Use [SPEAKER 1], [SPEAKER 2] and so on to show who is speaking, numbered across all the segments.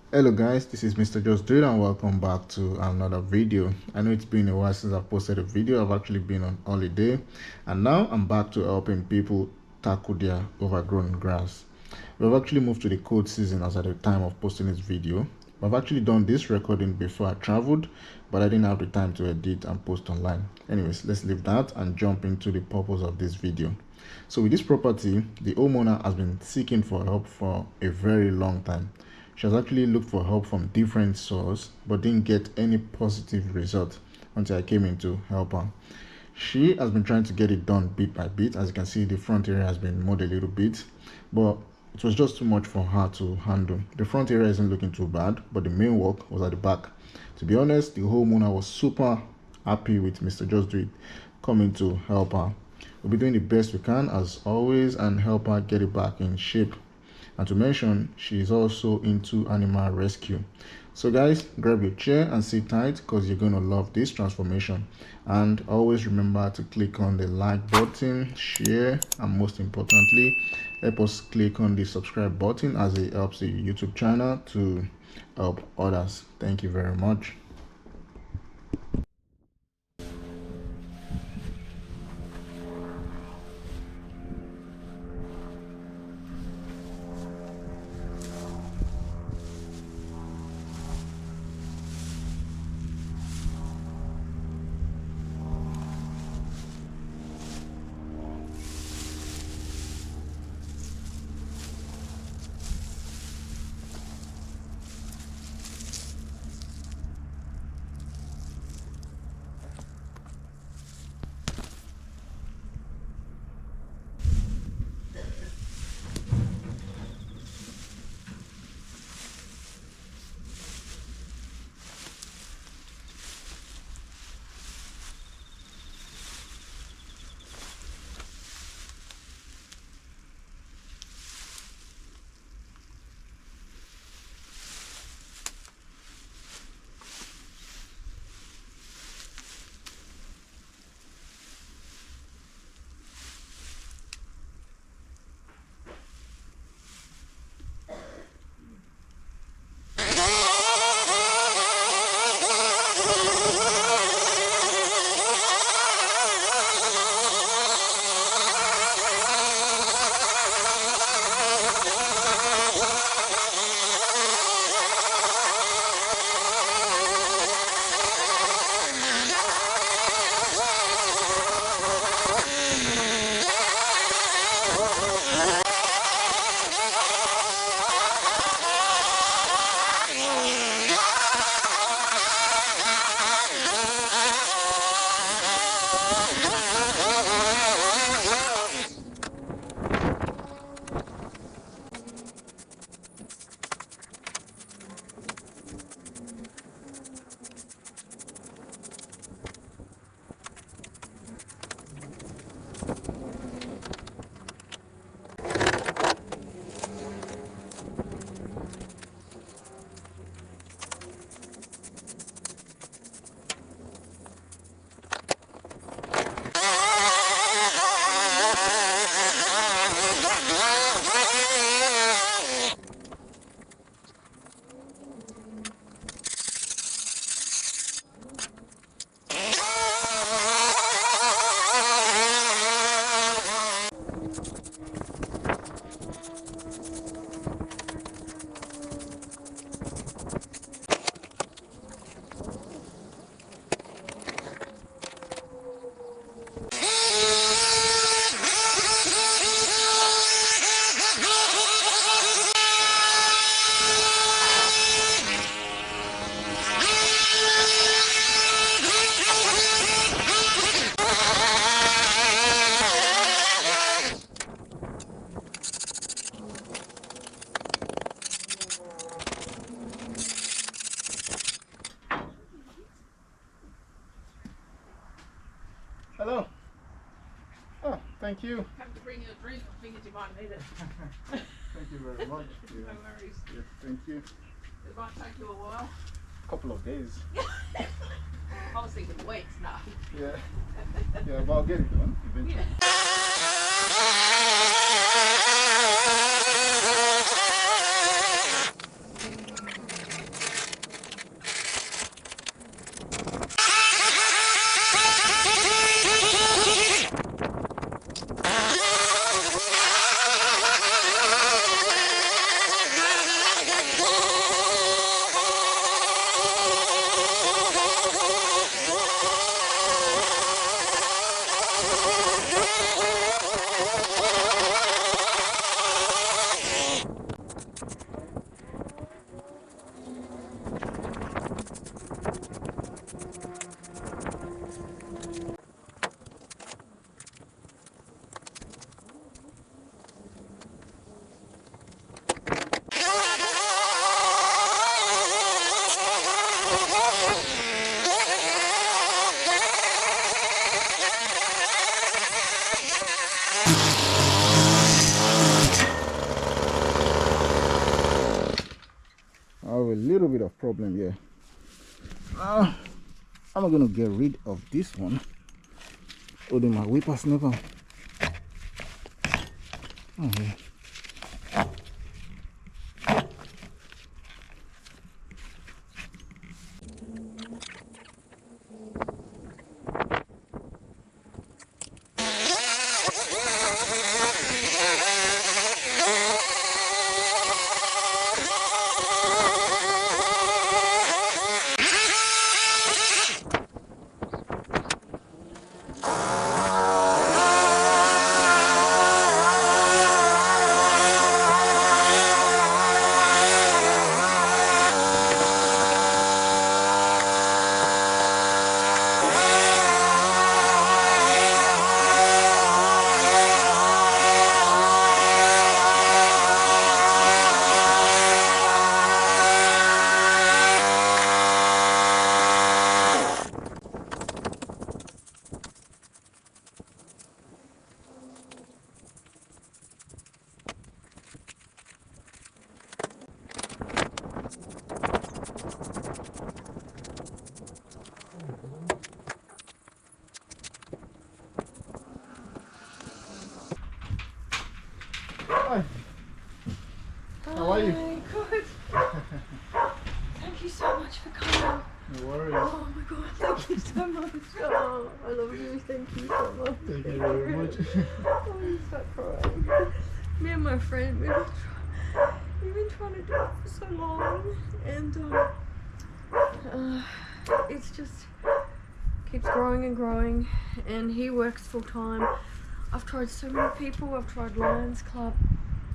[SPEAKER 1] Hello guys, this is Mr. Just Do It and welcome back to another video. I know it's been a while since I've posted a video. I've actually been on holiday and now I'm back to helping people tackle their overgrown grass. We've actually moved to the cold season as at the time of posting this video. I've actually done this recording before I traveled, but I didn't have the time to edit and post online. Anyways, let's leave that and jump into the purpose of this video. So with this property, the homeowner has been seeking for help for a very long time. She has actually looked for help from different sources but didn't get any positive result until I came in to help her. She has been trying to get it done bit by bit. As you can see, the front area has been mowed a little bit, but it was just too much for her to handle. The front area isn't looking too bad, but the main work was at the back. To be honest, the homeowner was super happy with Mr. Just Do It coming to help her. We'll be doing the best we can as always and help her get it back in shape. And to mention, she is also into animal rescue. So guys, grab your chair and sit tight because you're going to love this transformation. And always remember to click on the like button, share, and most importantly, help us click on the subscribe button as it helps the YouTube channel to help others. Thank you very much. Hello. Oh, thank you.
[SPEAKER 2] I have to bring you a drink. I figured you might need it.
[SPEAKER 1] Thank you very much.
[SPEAKER 2] No worries.
[SPEAKER 1] Yes, thank you.
[SPEAKER 2] It might take you a while.
[SPEAKER 1] Couple of days.
[SPEAKER 2] I was thinking weeks now.
[SPEAKER 1] Yeah. Yeah, but I'll get it done eventually. solve a little bit of problem here. Now I'm gonna get rid of this one. Holding my whippersnapper. Okay. Hi. How are you?
[SPEAKER 3] Good. Thank you so much for coming.
[SPEAKER 1] No worries.
[SPEAKER 3] Oh my god, thank you so much. Oh, I love you. Thank you so much.
[SPEAKER 1] Thank you very much.
[SPEAKER 3] Oh, you start crying. Me and my friend, we've been trying to do it for so long, and it's just keeps growing and growing. And he works full time. I've tried so many people. I've tried Lions Club.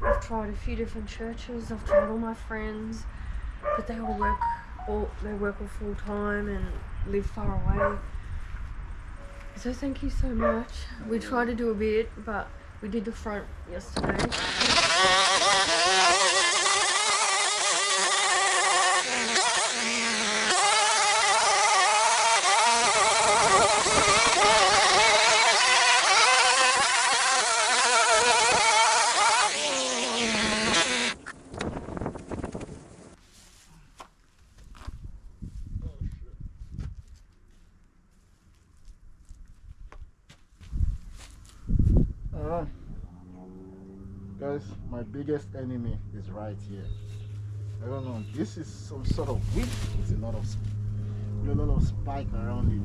[SPEAKER 3] I've tried a few different churches. I've tried all my friends, but they all work all full time and live far away. So thank you so much. We tried to do a bit, but we did the front yesterday.
[SPEAKER 1] Alright. Guys, my biggest enemy is right here. I don't know. This is some sort of weed. It's a lot of spike around it.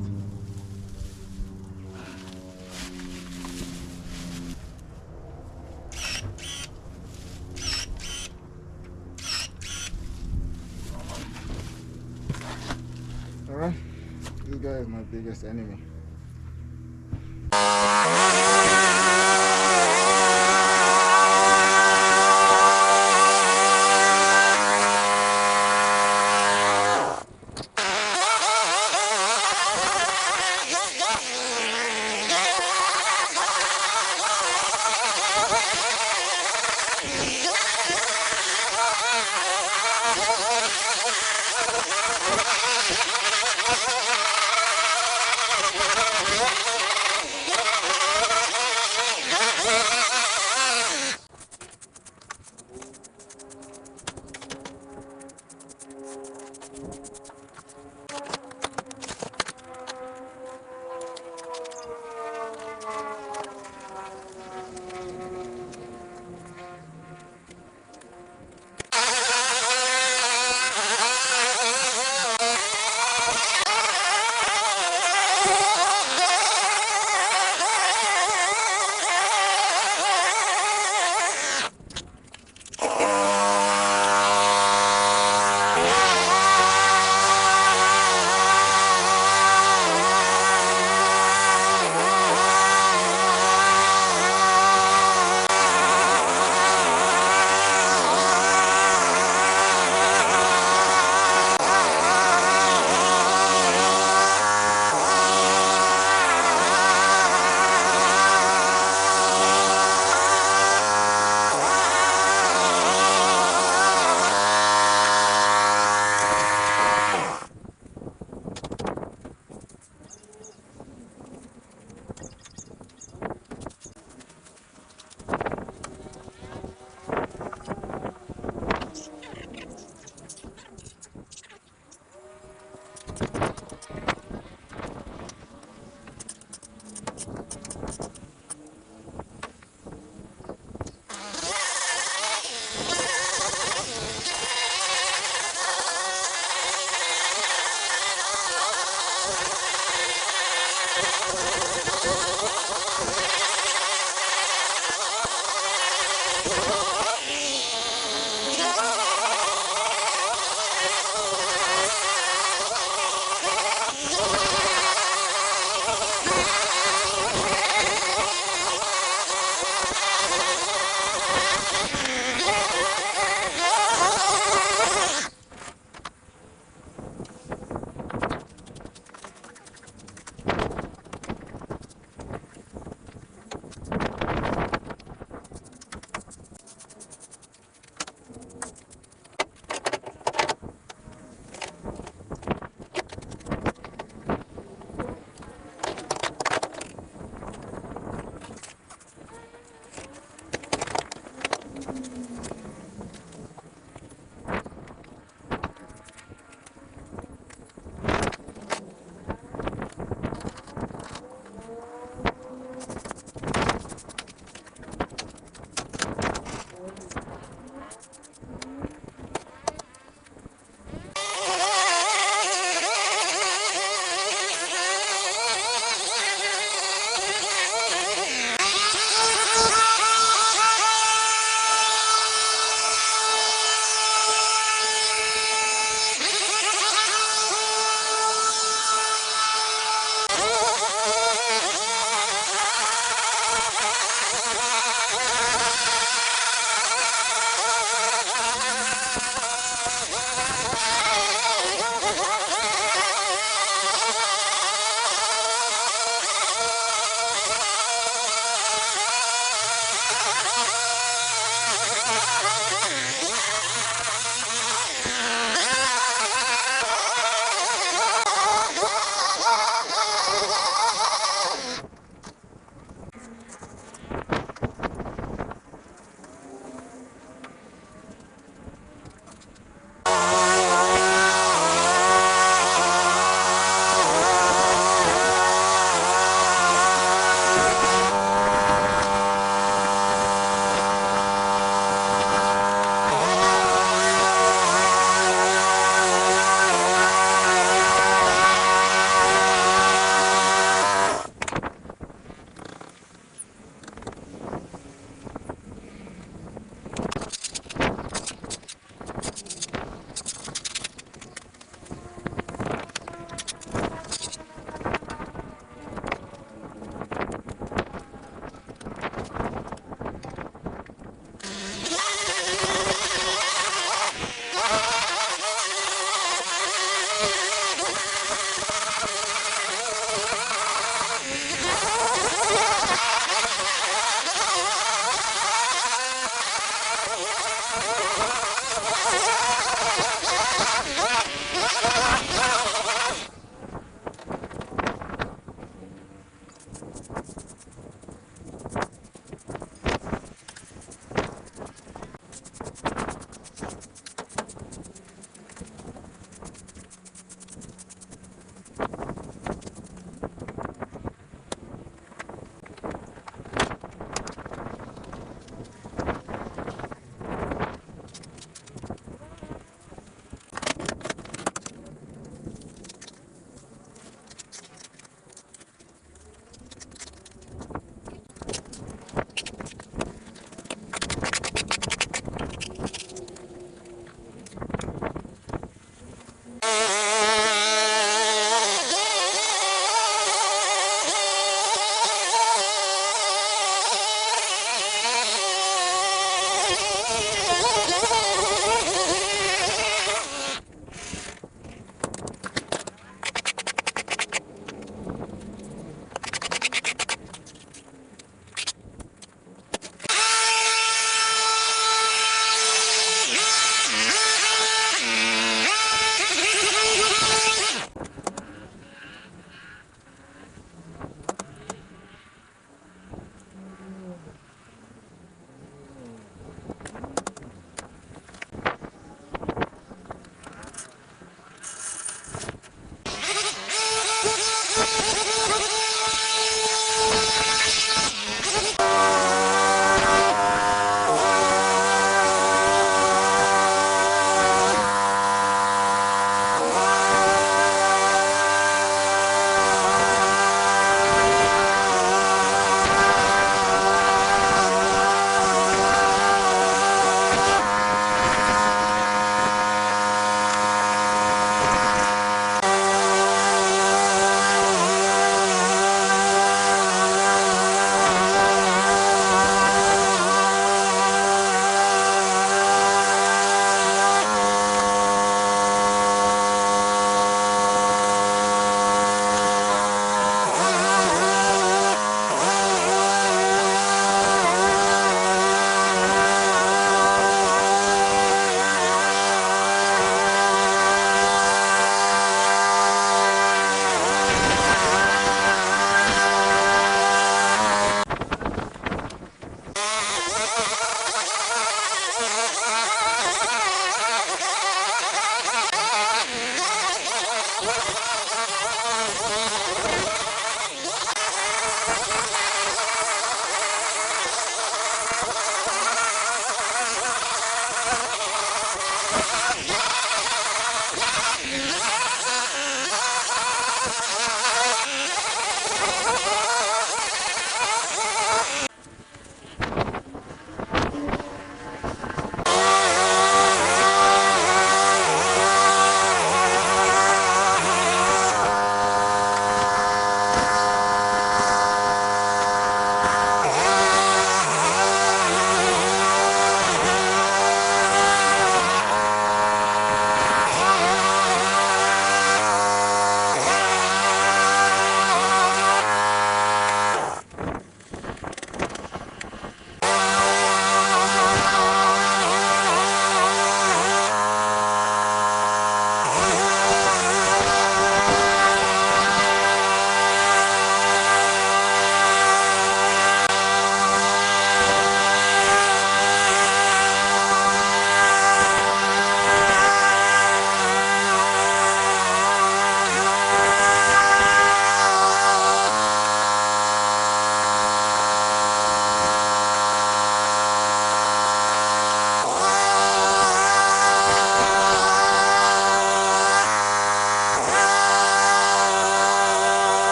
[SPEAKER 1] Alright, this guy is my biggest enemy.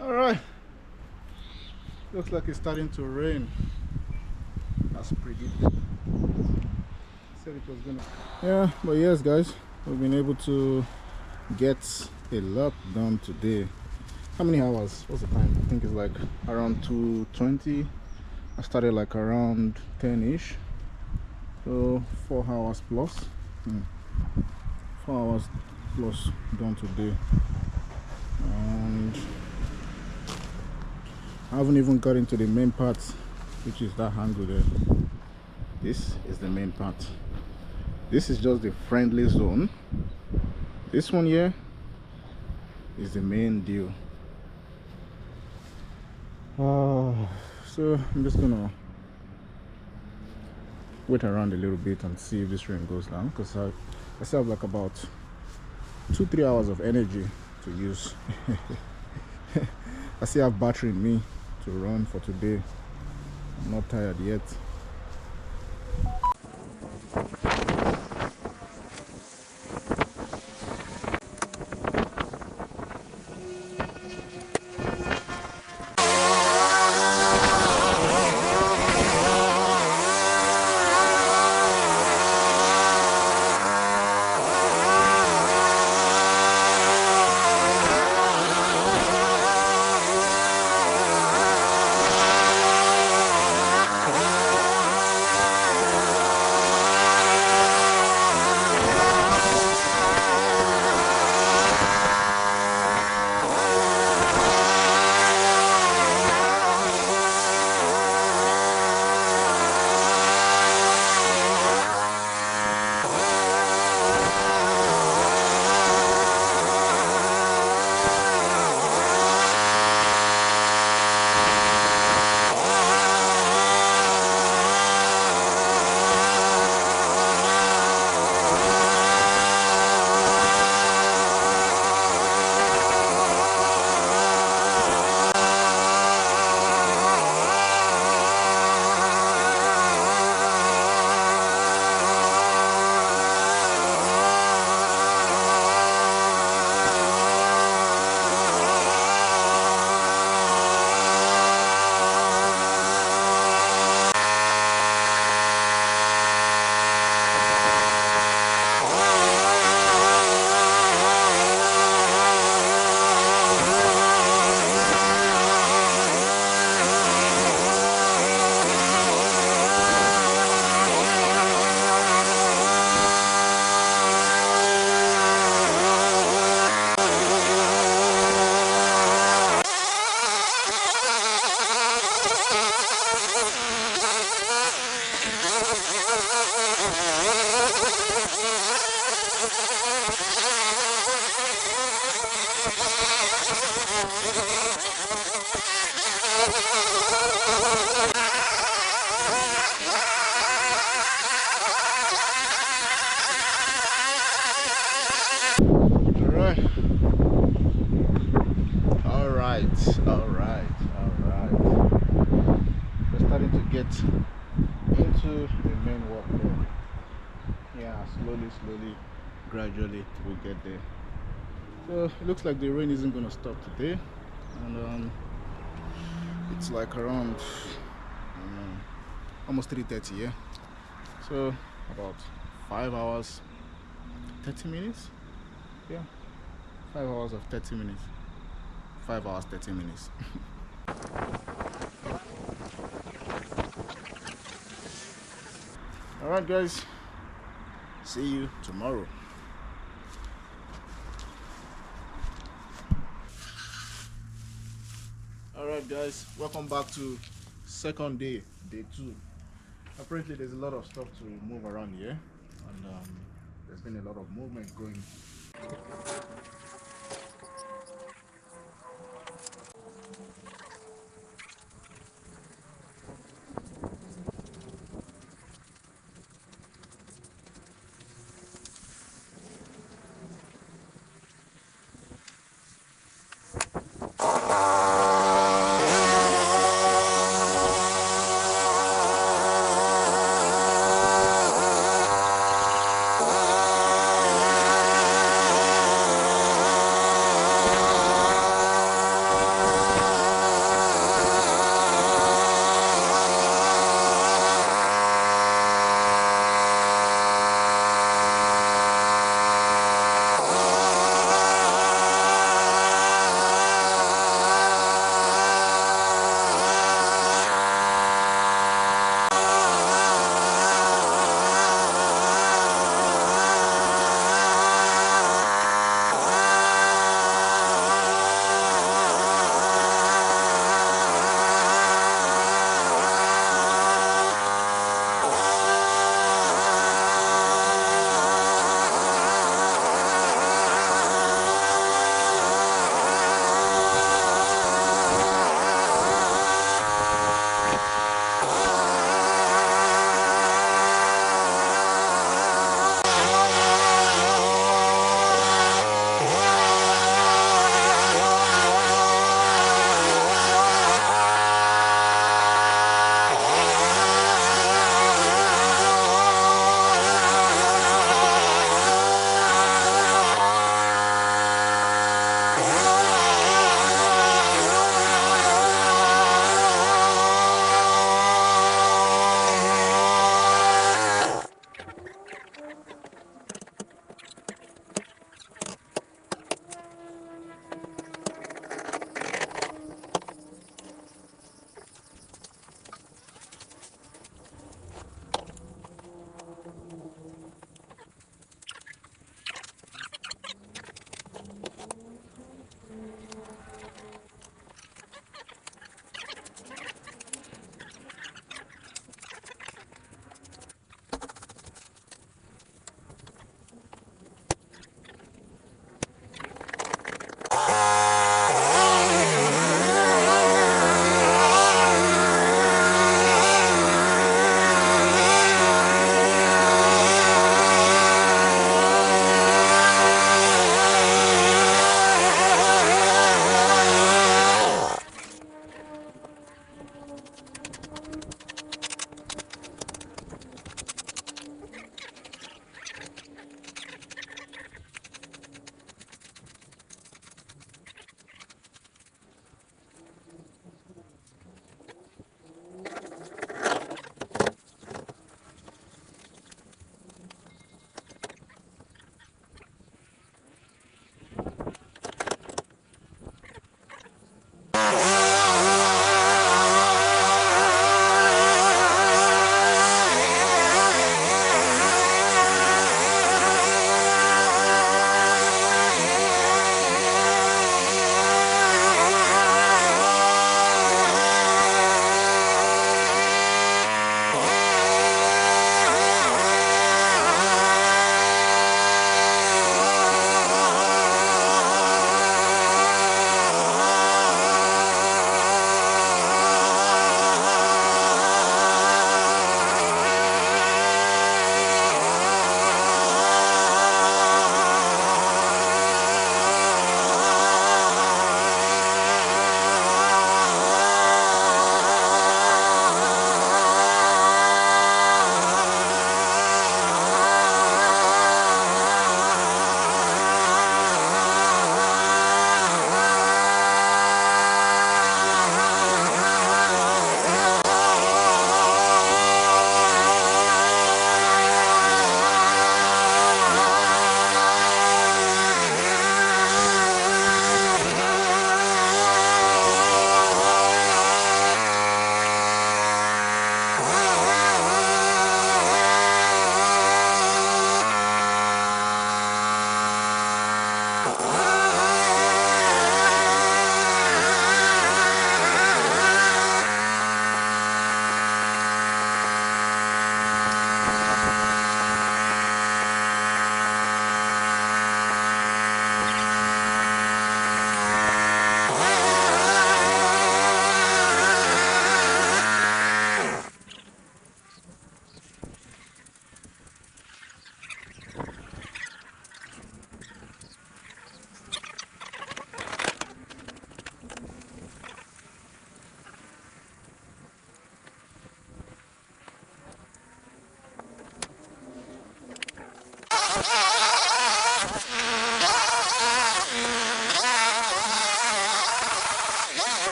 [SPEAKER 1] All right, looks like it's starting to rain as predicted. Said it was gonna. Yeah, but yes, guys, we've been able to get a lot done today. How many hours? What's the time? I think it's like around 2:20. I started like around 10ish, so 4 hours plus. 4 hours plus done today, and I haven't even got into the main part, which is that handle there. This is the main part. This is just the friendly zone. This one here is the main deal. So I'm just gonna wait around a little bit and see if this rain goes down, because I still have like about 2-3 hours of energy to use. I still have battery in me to run for today. I'm not tired yet. All right. We're starting to get into the main work there. Yeah, slowly, gradually we'll get there. So it looks like the rain isn't gonna stop today, and it's like around almost 3:30. Yeah, so about 5 hours 30 minutes. Yeah, 5 hours of 30 minutes. 5 hours 30 minutes. All right, guys, see you tomorrow. All right, guys, welcome back to second day, day 2. Apparently there's a lot of stuff to move around here, and there's been a lot of movement going.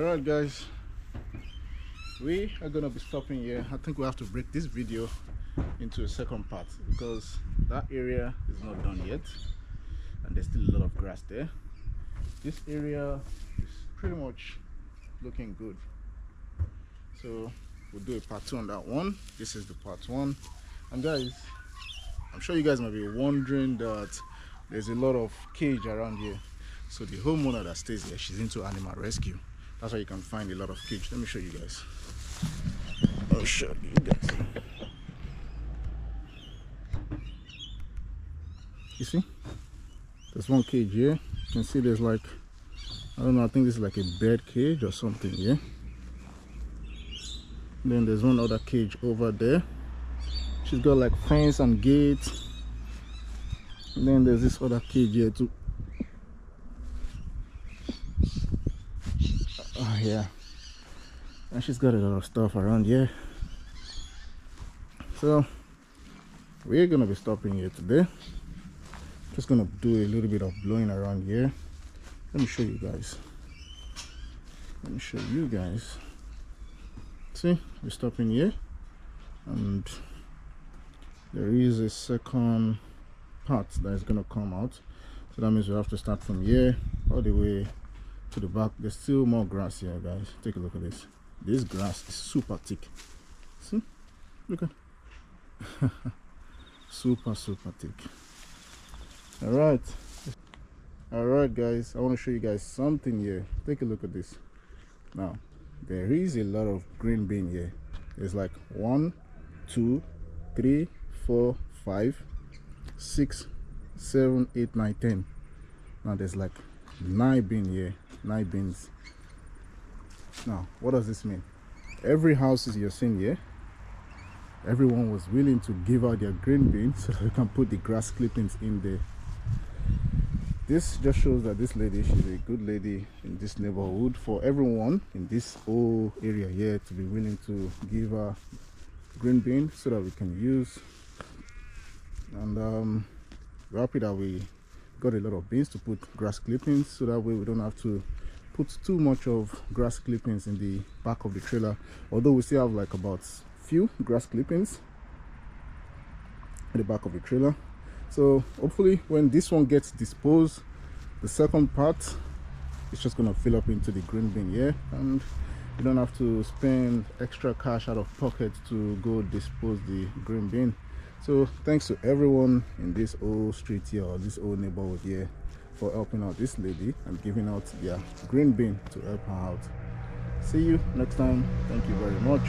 [SPEAKER 1] Alright guys, we are gonna be stopping here. I think we have to break this video into a second part because that area is not done yet and there's still a lot of grass there. This area is pretty much looking good, so we'll do a part 2 on that one. This is the part 1. And guys, I'm sure you guys might be wondering that there's a lot of cage around here. So the homeowner that stays here, she's into animal rescue. That's why you can find a lot of cage. Let me show you guys. I'll show you guys. You see? There's one cage here. You can see there's like, I don't know, I think this is like a bird cage or something here. Then there's one other cage over there. She's got like fence and gate. And then there's this other cage here too. Oh yeah. And she's got a lot of stuff around here. So we're gonna be stopping here today. Just gonna do a little bit of blowing around here. Let me show you guys. See, we're stopping here, and there is a second part that is gonna come out. So that means we have to start from here all the way to the back. There's still more grass here, guys. Take a look at this. This grass is super thick. See, look at super thick. All right guys, I want to show you guys something here. Take a look at this. Now there is a lot of green bean here. There's like 1 2 3 4 5 6 7 8 9 10. Now there's like 9 bean here, 9 beans. Now what does this mean? Every house you're seeing here, everyone was willing to give out their green beans so that we can put the grass clippings in there. This just shows that this lady, she's a good lady in this neighborhood, for everyone in this whole area here to be willing to give her green bean so that we can use. And we're happy that we got a lot of beans to put grass clippings, so that way we don't have to put too much of grass clippings in the back of the trailer, although we still have like about few grass clippings at the back of the trailer. So hopefully when this one gets disposed, the second part is just gonna fill up into the green bin here, and you don't have to spend extra cash out of pocket to go dispose the green bin. So thanks to everyone in this old street here, or this old neighborhood here, for helping out this lady and giving out their green bin to help her out. See you next time. Thank you very much.